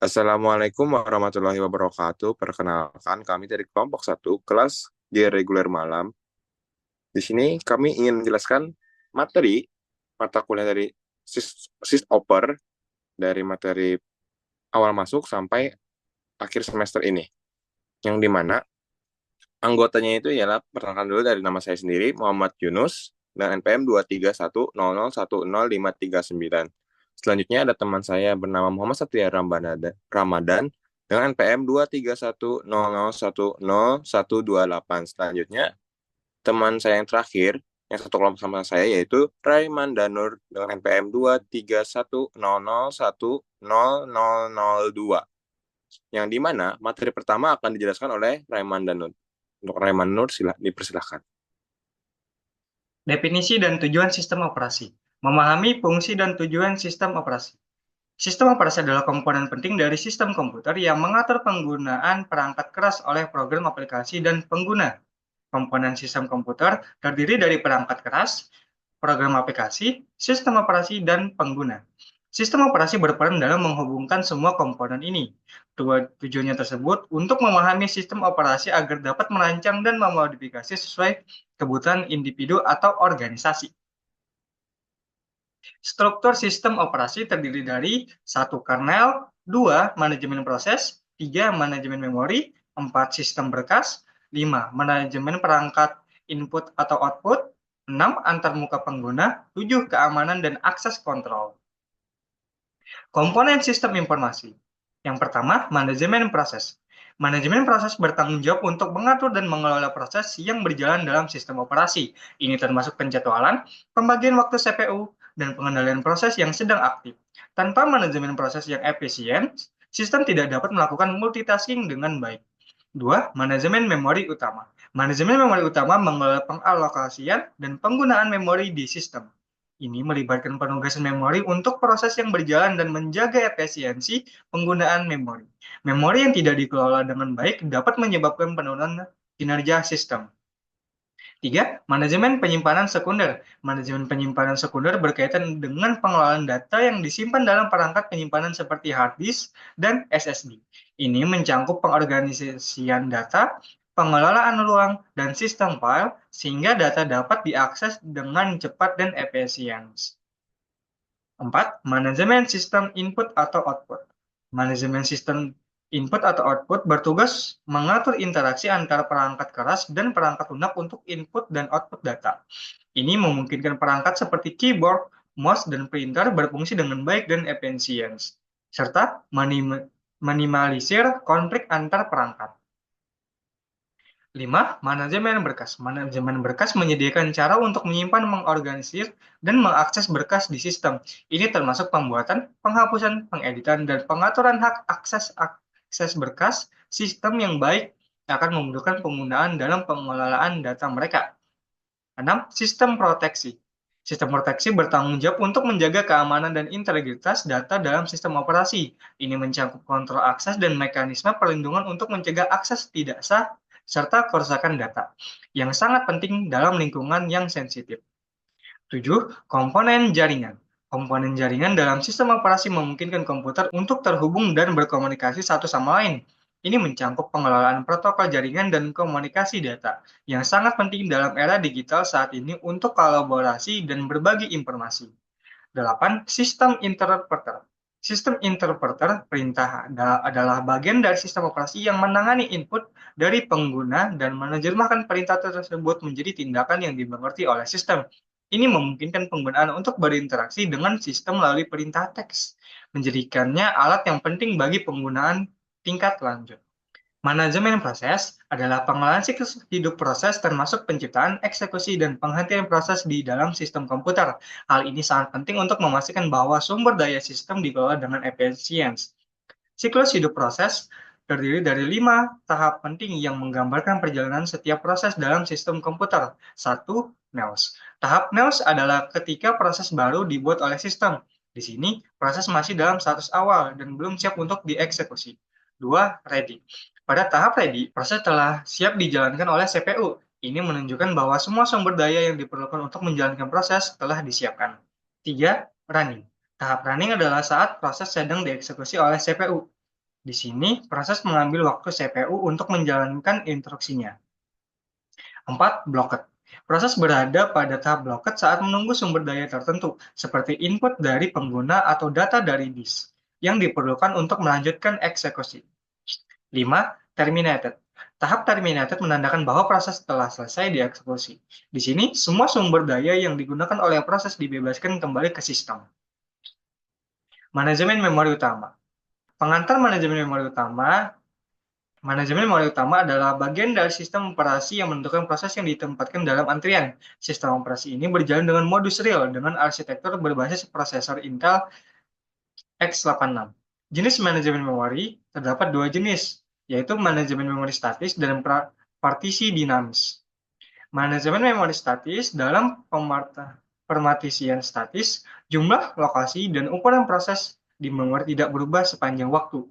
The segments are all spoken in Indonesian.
Assalamualaikum warahmatullahi wabarakatuh. Perkenalkan, kami dari kelompok satu kelas G reguler malam. Di sini kami ingin menjelaskan materi mata kuliah dari SysOper dari materi awal masuk sampai akhir semester ini. Yang dimana anggotanya itu ialah, perkenalkan dulu dari nama saya sendiri, Muhammad Yunus, dan NPM 23100100539. Selanjutnya ada teman saya bernama Muhammad Satria Ramadan dengan NPM 23100100128. Selanjutnya, teman saya yang terakhir, yang satu kelompok sama saya, yaitu Raiman Danur dengan NPM 23100100002. Yang dimana materi pertama akan dijelaskan oleh Raiman Danur. Untuk Raiman Nur, dipersilahkan. Definisi dan tujuan sistem operasi. Memahami fungsi dan tujuan sistem operasi. Sistem operasi adalah komponen penting dari sistem komputer yang mengatur penggunaan perangkat keras oleh program aplikasi dan pengguna. Komponen sistem komputer terdiri dari perangkat keras, program aplikasi, sistem operasi, dan pengguna. Sistem operasi berperan dalam menghubungkan semua komponen ini. Tujuannya tersebut untuk memahami sistem operasi agar dapat merancang dan memodifikasi sesuai kebutuhan individu atau organisasi. Struktur sistem operasi terdiri dari 1 kernel, 2 manajemen proses, 3 manajemen memori, 4 sistem berkas, 5 manajemen perangkat input atau output, 6 antarmuka pengguna, 7 keamanan dan akses kontrol. Komponen sistem informasi. Yang pertama, manajemen proses. Manajemen proses bertanggung jawab untuk mengatur dan mengelola proses yang berjalan dalam sistem operasi. Ini termasuk penjadwalan, pembagian waktu CPU, dan pengendalian proses yang sedang aktif. Tanpa manajemen proses yang efisien, sistem tidak dapat melakukan multitasking dengan baik. 2. Manajemen memori utama. Manajemen memori utama mengelola pengalokasian dan penggunaan memori di sistem. Ini melibatkan penugasan memori untuk proses yang berjalan dan menjaga efisiensi penggunaan memori. Memori yang tidak dikelola dengan baik dapat menyebabkan penurunan kinerja sistem. 3. Manajemen penyimpanan sekunder. Manajemen penyimpanan sekunder berkaitan dengan pengelolaan data yang disimpan dalam perangkat penyimpanan seperti hard disk dan SSD. Ini mencakup pengorganisasian data, pengelolaan ruang, dan sistem file, sehingga data dapat diakses dengan cepat dan efisien. 4. Manajemen sistem input atau output. Manajemen sistem input atau output bertugas mengatur interaksi antara perangkat keras dan perangkat lunak untuk input dan output data. Ini memungkinkan perangkat seperti keyboard, mouse, dan printer berfungsi dengan baik dan efisien, serta minimalisir konflik antar perangkat. 5. Manajemen berkas. Manajemen berkas menyediakan cara untuk menyimpan, mengorganisir, dan mengakses berkas di sistem. Ini termasuk pembuatan, penghapusan, pengeditan, dan pengaturan hak akses berkas. Sistem yang baik akan memudahkan penggunaan dalam pengelolaan data mereka. 6. Sistem proteksi. Sistem proteksi bertanggung jawab untuk menjaga keamanan dan integritas data dalam sistem operasi. Ini mencakup kontrol akses dan mekanisme perlindungan untuk mencegah akses tidak sah serta kerusakan data, yang sangat penting dalam lingkungan yang sensitif. 7. Komponen jaringan. Komponen jaringan dalam sistem operasi memungkinkan komputer untuk terhubung dan berkomunikasi satu sama lain. Ini mencakup pengelolaan protokol jaringan dan komunikasi data, yang sangat penting dalam era digital saat ini untuk kolaborasi dan berbagi informasi. 8. Sistem interpreter. Sistem interpreter perintah adalah bagian dari sistem operasi yang menangani input dari pengguna dan menerjemahkan perintah tersebut menjadi tindakan yang dimengerti oleh sistem. Ini memungkinkan penggunaan untuk berinteraksi dengan sistem melalui perintah teks, menjadikannya alat yang penting bagi penggunaan tingkat lanjut. Manajemen proses adalah pengelolaan siklus hidup proses termasuk penciptaan, eksekusi, dan penghentian proses di dalam sistem komputer. Hal ini sangat penting untuk memastikan bahwa sumber daya sistem dikelola dengan efisien. Siklus hidup proses terdiri dari 5 tahap penting yang menggambarkan perjalanan setiap proses dalam sistem komputer. 1. Neos. Tahap Neos adalah ketika proses baru dibuat oleh sistem. Di sini, proses masih dalam status awal dan belum siap untuk dieksekusi. 2. Ready. Pada tahap ready, proses telah siap dijalankan oleh CPU. Ini menunjukkan bahwa semua sumber daya yang diperlukan untuk menjalankan proses telah disiapkan. 3. Running. Tahap running adalah saat proses sedang dieksekusi oleh CPU. Di sini, proses mengambil waktu CPU untuk menjalankan instruksinya. 4. Blocket. Proses berada pada tahap blocket saat menunggu sumber daya tertentu, seperti input dari pengguna atau data dari disk, yang diperlukan untuk melanjutkan eksekusi. 5. Terminated. Tahap terminated menandakan bahwa proses telah selesai dieksekusi. Di sini, semua sumber daya yang digunakan oleh proses dibebaskan kembali ke sistem. Manajemen memori utama. Pengantar Manajemen memori utama adalah bagian dari sistem operasi yang menentukan proses yang ditempatkan dalam antrian. Sistem operasi ini berjalan dengan modus real dengan arsitektur berbasis prosesor Intel x86. Jenis manajemen memori terdapat dua jenis, yaitu manajemen memori statis dan partisi dinamis. Manajemen memori statis dalam pemartisian statis, jumlah, lokasi, dan ukuran proses di memori tidak berubah sepanjang waktu.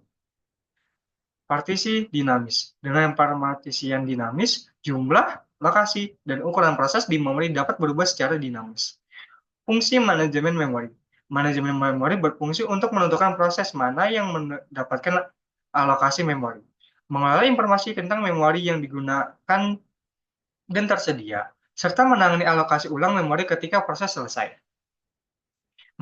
Partisi dinamis. Dengan pemartisian dinamis, jumlah, lokasi, dan ukuran proses di memori dapat berubah secara dinamis. Fungsi manajemen memori. Manajemen memori berfungsi untuk menentukan proses mana yang mendapatkan alokasi memori, mengelola informasi tentang memori yang digunakan dan tersedia, serta menangani alokasi ulang memori ketika proses selesai.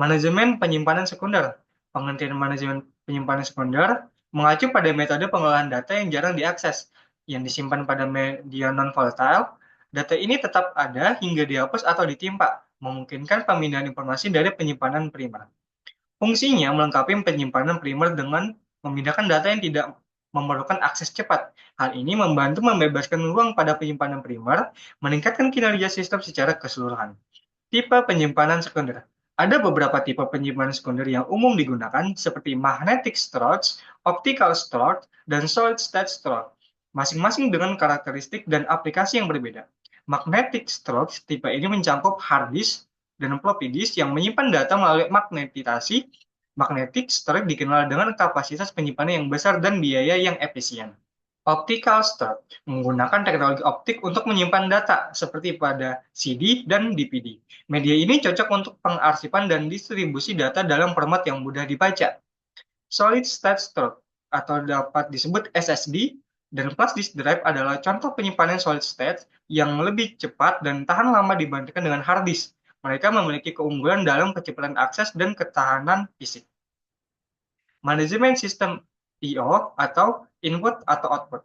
Manajemen penyimpanan sekunder. Pengertian manajemen penyimpanan sekunder mengacu pada metode pengolahan data yang jarang diakses, yang disimpan pada media non-volatile. Data ini tetap ada hingga dihapus atau ditimpa, memungkinkan pemindahan informasi dari penyimpanan primer. Fungsinya melengkapi penyimpanan primer dengan memindahkan data yang tidak memerlukan akses cepat. Hal ini membantu membebaskan ruang pada penyimpanan primer, meningkatkan kinerja sistem secara keseluruhan. Tipe penyimpanan sekunder. Ada beberapa tipe penyimpanan sekunder yang umum digunakan, seperti magnetic storage, optical storage, dan solid state storage, masing-masing dengan karakteristik dan aplikasi yang berbeda. Magnetic storage tipe ini mencakup hard disk dan floppy disk yang menyimpan data melalui magnetisasi. Magnetic storage dikenal dengan kapasitas penyimpanan yang besar dan biaya yang efisien. Optical storage menggunakan teknologi optik untuk menyimpan data, seperti pada CD dan DVD. Media ini cocok untuk pengarsipan dan distribusi data dalam format yang mudah dibaca. Solid State Storage, atau dapat disebut SSD, dan flash disk drive adalah contoh penyimpanan solid state yang lebih cepat dan tahan lama dibandingkan dengan hard disk. Mereka memiliki keunggulan dalam kecepatan akses dan ketahanan fisik. Manajemen sistem I/O atau input atau output.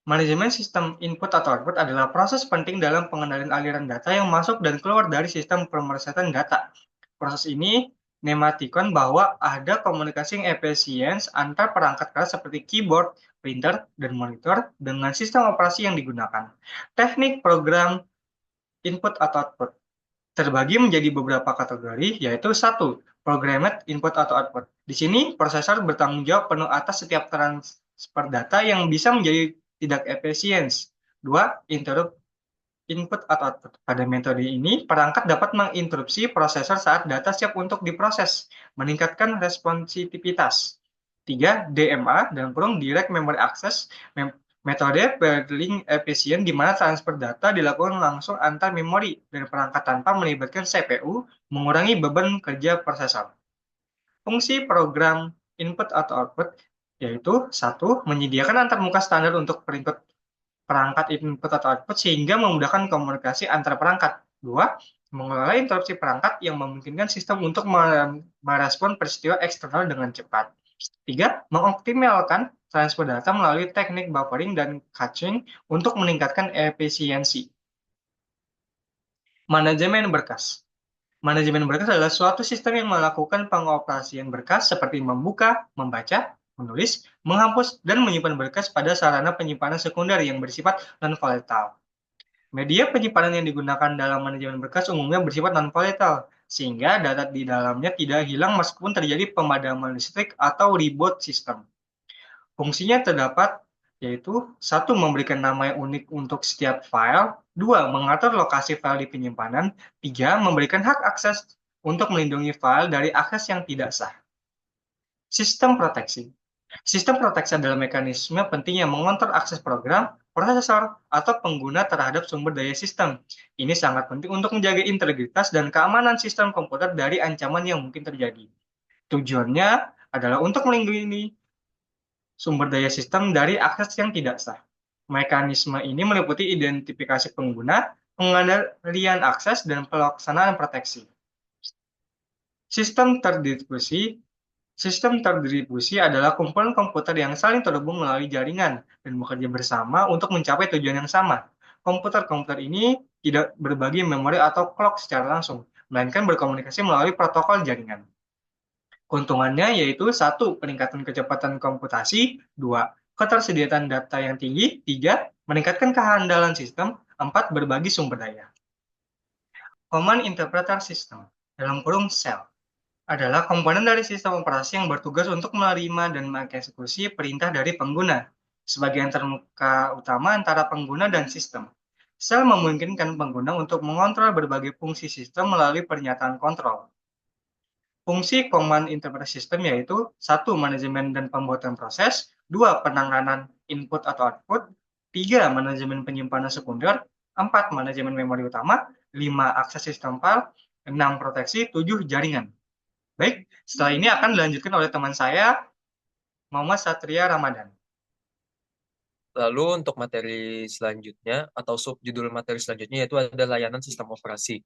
Manajemen sistem input atau output adalah proses penting dalam pengendalian aliran data yang masuk dan keluar dari sistem pemersatan data. Proses ini memastikan bahwa ada komunikasi yang efisien antar perangkat keras seperti keyboard, printer, dan monitor dengan sistem operasi yang digunakan. Teknik program input atau output terbagi menjadi beberapa kategori, yaitu 1. Programmed input atau output. Di sini, prosesor bertanggung jawab penuh atas setiap transfer data yang bisa menjadi tidak efisien. 2. Interrupt input atau output. Pada metode ini, perangkat dapat menginterupsi prosesor saat data siap untuk diproses, meningkatkan responsivitas. 3. DMA, dan kurung Direct Memory Access, metode paling efisien di mana transfer data dilakukan langsung antar memori dan perangkat tanpa melibatkan CPU, mengurangi beban kerja prosesor. Fungsi program input atau output yaitu 1. Menyediakan antarmuka standar untuk perangkat input atau output sehingga memudahkan komunikasi antar perangkat. 2. Mengelola interupsi perangkat yang memungkinkan sistem untuk merespon peristiwa eksternal dengan cepat. 3. Mengoptimalkan transfer data melalui teknik buffering dan caching untuk meningkatkan efisiensi. Manajemen berkas. Manajemen berkas adalah suatu sistem yang melakukan pengoperasian berkas seperti membuka, membaca, menulis, menghapus, dan menyimpan berkas pada sarana penyimpanan sekunder yang bersifat non-volatile. Media penyimpanan yang digunakan dalam manajemen berkas umumnya bersifat non-volatile, sehingga data di dalamnya tidak hilang meskipun terjadi pemadaman listrik atau reboot sistem. Fungsinya terdapat yaitu 1. Memberikan nama yang unik untuk setiap file, 2. Mengatur lokasi file di penyimpanan, 3. Memberikan hak akses untuk melindungi file dari akses yang tidak sah. Sistem proteksi. Sistem proteksi adalah mekanisme penting yang mengontrol akses program, prosesor, atau pengguna terhadap sumber daya sistem. Ini sangat penting untuk menjaga integritas dan keamanan sistem komputer dari ancaman yang mungkin terjadi. Tujuannya adalah untuk melindungi sumber daya sistem dari akses yang tidak sah. Mekanisme ini meliputi identifikasi pengguna, pengendalian akses, dan pelaksanaan proteksi. Sistem terdistribusi Sistem terdistribusi adalah kumpulan komputer yang saling terhubung melalui jaringan dan bekerja bersama untuk mencapai tujuan yang sama. Komputer-komputer ini tidak berbagi memori atau clock secara langsung, melainkan berkomunikasi melalui protokol jaringan. Keuntungannya yaitu satu, peningkatan kecepatan komputasi, dua, ketersediaan data yang tinggi, tiga, meningkatkan kehandalan sistem, empat, berbagi sumber daya. Command Interpreter System, dalam kurung CEL, adalah komponen dari sistem operasi yang bertugas untuk menerima dan mengeksekusi perintah dari pengguna, sebagai antarmuka utama antara pengguna dan sistem. Sel memungkinkan pengguna untuk mengontrol berbagai fungsi sistem melalui pernyataan kontrol. Fungsi Command Interpreter System yaitu satu, manajemen dan pembuatan proses, dua, penanganan input atau output, tiga, manajemen penyimpanan sekunder, empat, manajemen memori utama, lima, akses sistem file, enam, proteksi, tujuh, jaringan. Baik, setelah ini akan dilanjutkan oleh teman saya, Muhammad Satria Ramadan. Lalu untuk materi selanjutnya atau subjudul materi selanjutnya yaitu ada layanan sistem operasi.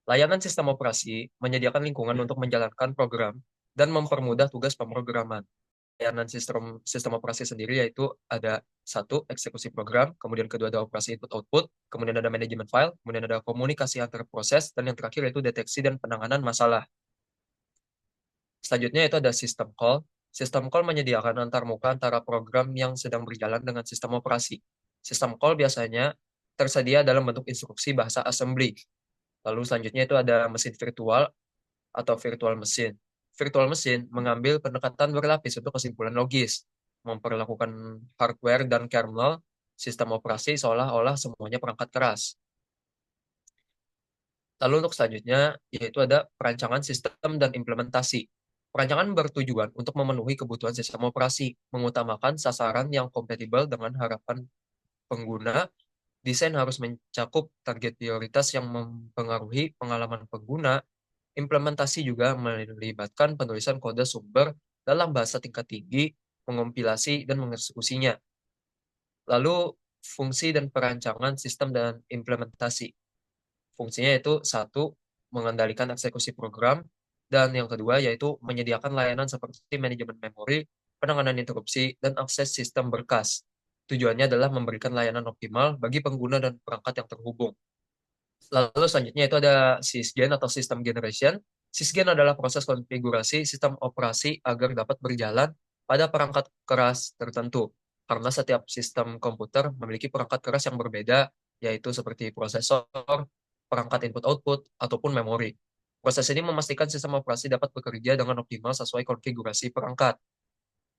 Layanan sistem operasi menyediakan lingkungan untuk menjalankan program dan mempermudah tugas pemrograman. Layanan sistem operasi sendiri yaitu ada satu, eksekusi program, kemudian kedua ada operasi input output, kemudian ada manajemen file, kemudian ada komunikasi antar proses, dan yang terakhir yaitu deteksi dan penanganan masalah. Selanjutnya itu ada sistem call. Sistem call menyediakan antarmuka antara program yang sedang berjalan dengan sistem operasi. Sistem call biasanya tersedia dalam bentuk instruksi bahasa assembly. Lalu selanjutnya itu ada mesin virtual atau virtual machine. Virtual machine mengambil pendekatan berlapis untuk kesimpulan logis, memperlakukan hardware dan kernel sistem operasi seolah-olah semuanya perangkat keras. Lalu untuk selanjutnya yaitu ada perancangan sistem dan implementasi. Perancangan bertujuan untuk memenuhi kebutuhan sistem operasi, mengutamakan sasaran yang kompatibel dengan harapan pengguna. Desain harus mencakup target prioritas yang mempengaruhi pengalaman pengguna. Implementasi juga melibatkan penulisan kode sumber dalam bahasa tingkat tinggi, mengompilasi, dan mengeksekusinya. Lalu, fungsi dan perancangan sistem dan implementasi. Fungsinya yaitu satu, mengendalikan eksekusi program, dan yang kedua yaitu menyediakan layanan seperti manajemen memori, penanganan interupsi, dan akses sistem berkas. Tujuannya adalah memberikan layanan optimal bagi pengguna dan perangkat yang terhubung. Lalu selanjutnya itu ada sysgen atau system generation. Sysgen adalah proses konfigurasi sistem operasi agar dapat berjalan pada perangkat keras tertentu. Karena setiap sistem komputer memiliki perangkat keras yang berbeda, yaitu seperti prosesor, perangkat input-output, ataupun memori. Proses ini memastikan sistem operasi dapat bekerja dengan optimal sesuai konfigurasi perangkat.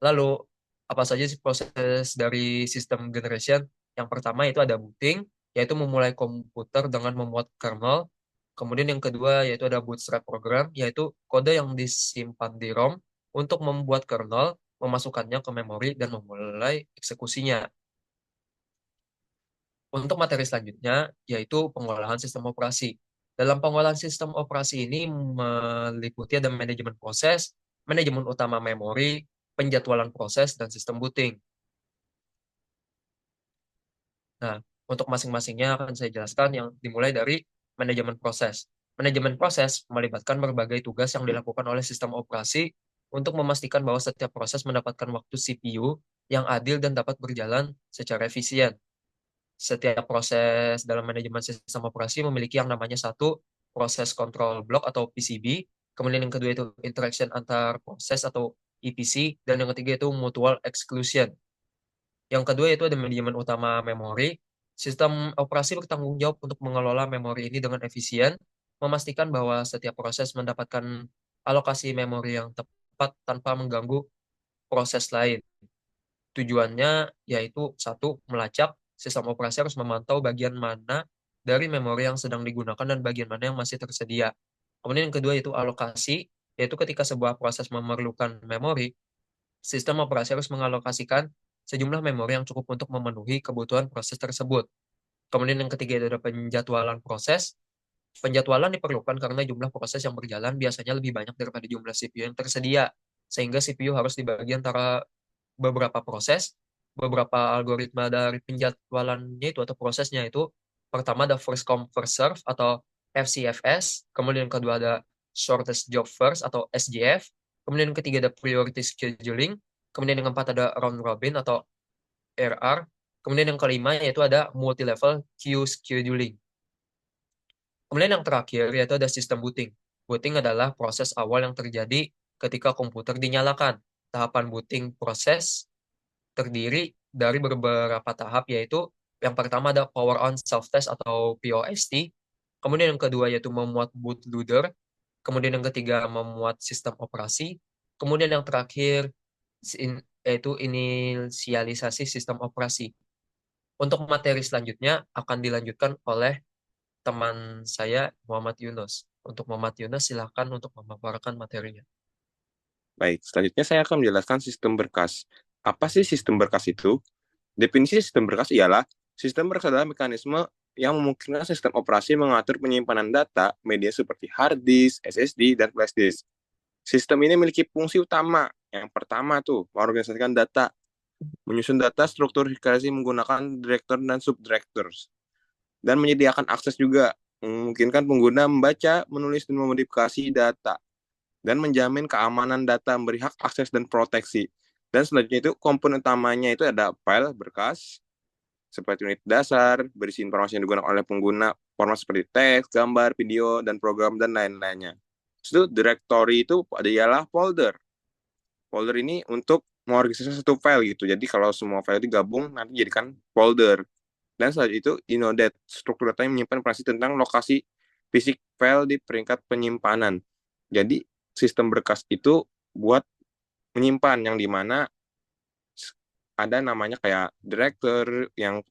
Lalu, apa saja sih proses dari sistem generation? Yang pertama itu ada booting, yaitu memulai komputer dengan memuat kernel. Kemudian yang kedua yaitu ada bootstrap program, yaitu kode yang disimpan di ROM untuk membuat kernel, memasukkannya ke memori, dan memulai eksekusinya. Untuk materi selanjutnya, yaitu pengolahan sistem operasi. Dalam pengolahan sistem operasi ini meliputi ada manajemen proses, manajemen utama memori, penjadwalan proses, dan sistem booting. Nah, untuk masing-masingnya akan saya jelaskan yang dimulai dari manajemen proses. Manajemen proses melibatkan berbagai tugas yang dilakukan oleh sistem operasi untuk memastikan bahwa setiap proses mendapatkan waktu CPU yang adil dan dapat berjalan secara efisien. Setiap proses dalam manajemen sistem operasi memiliki yang namanya satu, proses control block atau PCB, kemudian yang kedua itu interaction antar proses atau EPC, dan yang ketiga itu mutual exclusion. Yang kedua itu ada manajemen utama memori. Sistem operasi bertanggung jawab untuk mengelola memori ini dengan efisien, memastikan bahwa setiap proses mendapatkan alokasi memori yang tepat tanpa mengganggu proses lain. Tujuannya yaitu satu, melacak. Sistem operasi harus memantau bagian mana dari memori yang sedang digunakan dan bagian mana yang masih tersedia. Kemudian yang kedua yaitu alokasi, yaitu ketika sebuah proses memerlukan memori, sistem operasi harus mengalokasikan sejumlah memori yang cukup untuk memenuhi kebutuhan proses tersebut. Kemudian yang ketiga itu ada penjadwalan proses. Penjadwalan diperlukan karena jumlah proses yang berjalan biasanya lebih banyak daripada jumlah CPU yang tersedia, sehingga CPU harus dibagi antara beberapa proses, beberapa algoritma dari penjadwalannya itu atau prosesnya itu. Pertama ada first come first serve atau FCFS, kemudian yang kedua ada shortest job first atau SJF, kemudian yang ketiga ada priority scheduling, kemudian yang keempat ada round robin atau RR, kemudian yang kelima yaitu ada multi level queue scheduling. Kemudian yang terakhir yaitu ada sistem booting. Booting adalah proses awal yang terjadi ketika komputer dinyalakan. Tahapan booting proses terdiri dari beberapa tahap, yaitu yang pertama ada power on self test atau POST, kemudian yang kedua yaitu memuat bootloader, kemudian yang ketiga memuat sistem operasi, kemudian yang terakhir yaitu inisialisasi sistem operasi. Untuk materi selanjutnya akan dilanjutkan oleh teman saya Muhammad Yunus. Untuk Muhammad Yunus silahkan untuk memaparkan materinya. Baik, selanjutnya saya akan menjelaskan sistem berkas. Apa sih sistem berkas itu? Definisi sistem berkas ialah sistem berkas adalah mekanisme yang memungkinkan sistem operasi mengatur penyimpanan data media seperti hard disk, SSD, dan flash disk. Sistem ini memiliki fungsi utama. Yang pertama tuh, mengorganisasikan data, menyusun data struktur hierarki menggunakan director dan subdirectors, dan menyediakan akses juga, memungkinkan pengguna membaca, menulis, dan memodifikasi data, dan menjamin keamanan data, memberi hak akses dan proteksi. Dan selanjutnya itu komponen utamanya itu ada file berkas, seperti unit dasar, berisi informasi yang digunakan oleh pengguna, format seperti teks, gambar, video, dan program, dan lain-lainnya. Itu directory itu adalah folder. Folder ini untuk mengorganisasi satu file gitu. Jadi kalau semua file digabung nanti jadikan folder. Dan selanjutnya itu inodate, struktur data yang menyimpan informasi tentang lokasi fisik file di peringkat penyimpanan. Jadi sistem berkas itu buat menyimpan, yang dimana ada namanya kayak director, yang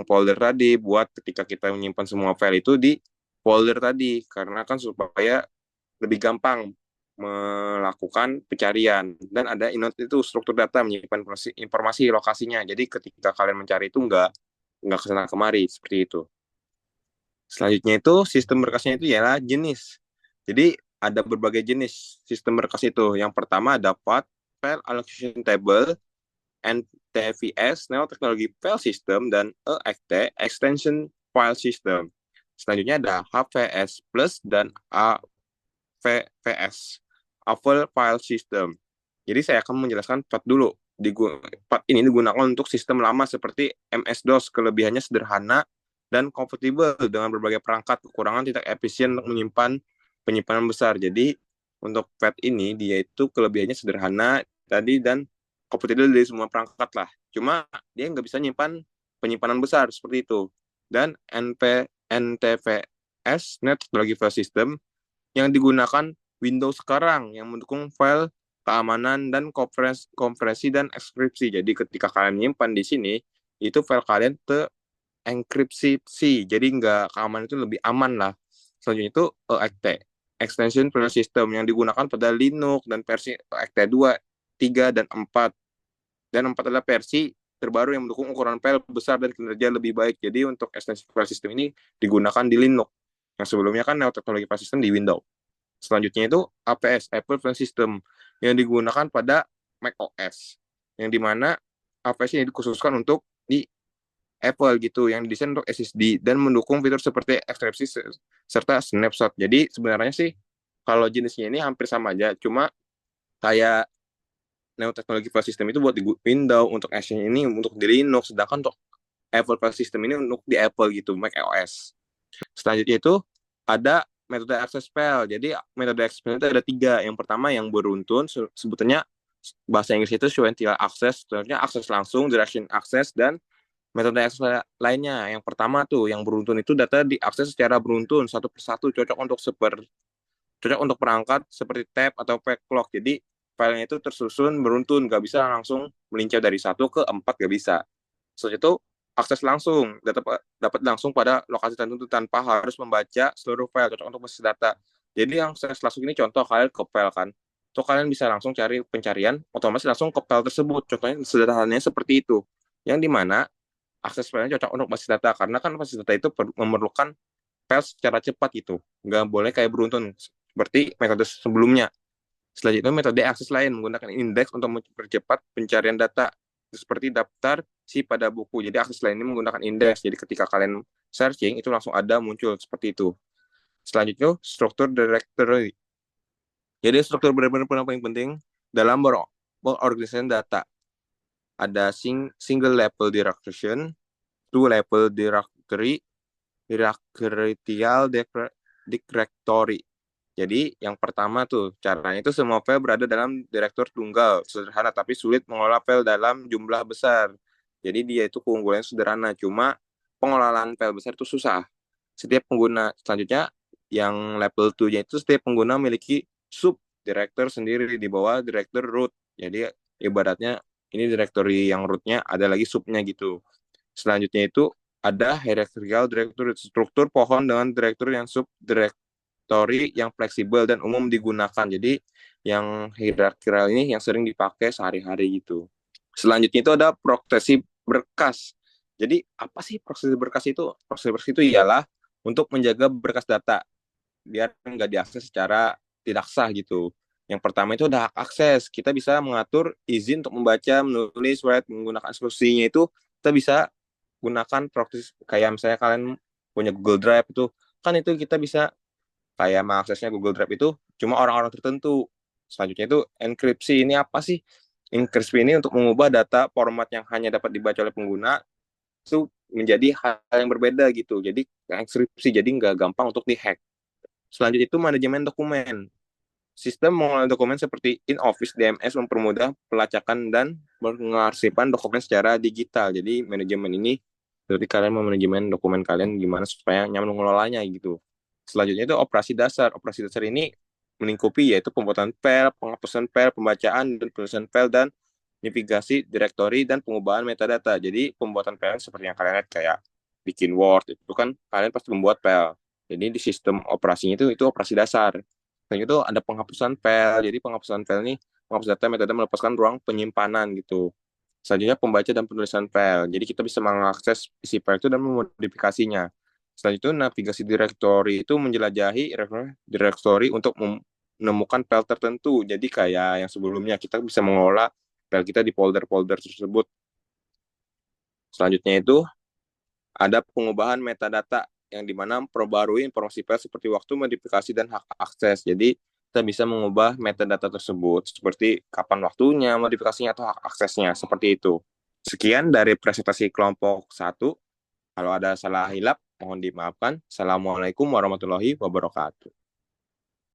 folder tadi buat ketika kita menyimpan semua file itu di folder tadi, karena kan supaya lebih gampang melakukan pencarian. Dan ada inode itu struktur data menyimpan informasi lokasinya, jadi ketika kalian mencari itu nggak kesana kemari seperti itu. Selanjutnya itu sistem berkasnya itu ialah jenis. Jadi ada berbagai jenis sistem berkas itu. Yang pertama ada FAT, File Allocation Table, NTFS, Neo Technology File System, dan EXT, Extension File System. Selanjutnya ada HVS Plus dan AVFS, Available File System. Jadi saya akan menjelaskan FAT dulu. FAT ini digunakan untuk sistem lama seperti MS-DOS. Kelebihannya sederhana dan kompatibel dengan berbagai perangkat, kekurangan tidak efisien untuk menyimpan penyimpanan besar. Jadi untuk FAT ini dia itu kelebihannya sederhana tadi dan kompatibel dari semua perangkat lah. Cuma dia nggak bisa nyimpan penyimpanan besar seperti itu. Dan NTFS, Net Technology File System, yang digunakan Windows sekarang yang mendukung file keamanan dan kompresi dan ekskripsi. Jadi ketika kalian menyimpan di sini, itu file kalian enkripsi, jadi nggak keamanan, itu lebih aman lah. Selanjutnya itu EXT, Extension File System, yang digunakan pada Linux dan versi EXT 2, 3, dan 4. Dan 4 adalah versi terbaru yang mendukung ukuran file besar dan kinerja lebih baik. Jadi untuk Extension File System ini digunakan di Linux. Yang sebelumnya kan Neo Technology File System di Windows. Selanjutnya itu APS, Apple File System, yang digunakan pada Mac OS. Yang dimana APS ini dikhususkan untuk di Apple gitu, yang didesain untuk SSD dan mendukung fitur seperti ekskripsi serta snapshot. Jadi sebenarnya sih kalau jenisnya ini hampir sama aja, cuma kayak Neo Technology File System itu buat di Windows, untuk Action ini untuk di Linux, sedangkan untuk Apple File System ini untuk di Apple gitu, Mac OS. Selanjutnya itu ada metode access file. Jadi metode access file itu ada 3. Yang pertama yang beruntun, sebutannya bahasa Inggris itu sequential access, sebenarnya akses langsung, direction access, dan metode akses lainnya. Yang pertama tuh yang beruntun itu data diakses secara beruntun satu persatu, cocok untuk perangkat seperti tab atau backlog. Jadi filenya itu tersusun beruntun, nggak bisa langsung melincah dari 1 ke 4, nggak bisa. Setelah itu akses langsung, data dapat langsung pada lokasi tertentu tanpa harus membaca seluruh file, cocok untuk basis data. Jadi yang akses langsung ini contoh kalian ke file kan, so kalian bisa langsung cari pencarian, otomatis langsung ke file tersebut. Contohnya sederhananya seperti itu, yang dimana akses filenya cocok untuk basis data, karena kan basis data itu memerlukan file secara cepat gitu, nggak boleh kayak beruntun seperti metode sebelumnya. Selanjutnya metode akses lain menggunakan indeks untuk mempercepat pencarian data seperti daftar si pada buku. Jadi akses lain ini menggunakan indeks. Jadi ketika kalian searching itu langsung ada muncul seperti itu. Selanjutnya struktur directory. Jadi struktur benar-benar paling penting dalam berorganisasi data. Ada single level direction, two level directory, hierarchical directory. Jadi yang pertama tuh caranya itu semua file berada dalam direktur tunggal, sederhana tapi sulit mengelola file dalam jumlah besar. Jadi dia itu keunggulannya sederhana, cuma pengelolaan file besar itu susah. Setiap pengguna selanjutnya yang level 2-nya itu setiap pengguna memiliki sub director sendiri di bawah director root. Jadi ibaratnya ini directory yang rootnya ada lagi subnya gitu. Selanjutnya itu ada hierarchical directory, struktur pohon dengan direktur yang sub directory yang fleksibel dan umum digunakan. Jadi yang hierarchical ini yang sering dipakai sehari-hari gitu. Selanjutnya itu ada proteksi berkas. Jadi apa sih proteksi berkas itu? Proteksi berkas itu ialah untuk menjaga berkas data biar nggak diakses secara tidak sah gitu. Yang pertama itu ada hak akses. Kita bisa mengatur izin untuk membaca, menulis, write, menggunakan instruksinya itu kita bisa gunakan proxy kayak misalnya kalian punya Google Drive itu kan itu kita bisa kayak mengaksesnya Google Drive itu cuma orang-orang tertentu. Selanjutnya itu enkripsi. Ini apa sih? Enkripsi ini untuk mengubah data format yang hanya dapat dibaca oleh pengguna itu menjadi hal yang berbeda gitu. Jadi enkripsi jadi nggak gampang untuk dihack. Selanjutnya itu manajemen dokumen. Sistem mengelola dokumen seperti in-office DMS mempermudah pelacakan dan pengarsipan dokumen secara digital. Jadi manajemen ini berarti kalian memanajemen dokumen kalian gimana supaya nyaman mengelolanya gitu. Selanjutnya itu operasi dasar. Operasi dasar ini melingkupi yaitu pembuatan file, penghapusan file, pembacaan dan penulisan file dan navigasi direktori dan pengubahan metadata. Jadi pembuatan file seperti yang kalian lihat kayak bikin Word itu kan kalian pasti membuat file. Jadi di sistem operasinya itu operasi dasar. Dan itu ada penghapusan file. Jadi penghapusan file ini menghapus data metadata melepaskan ruang penyimpanan gitu. Selanjutnya pembaca dan penulisan file. Jadi kita bisa mengakses isi file itu dan memodifikasinya. Selanjutnya navigasi direktori itu menjelajahi direktori untuk menemukan file tertentu. Jadi kayak yang sebelumnya kita bisa mengelola file kita di folder-folder tersebut. Selanjutnya itu ada pengubahan metadata yang dimana memperbarui informasi file seperti waktu, modifikasi, dan hak akses. Jadi kita bisa mengubah metadata tersebut seperti kapan waktunya, modifikasinya, atau hak aksesnya. Seperti itu. Sekian dari presentasi kelompok 1. Kalau ada salah hilap, mohon dimaafkan. Assalamualaikum warahmatullahi wabarakatuh.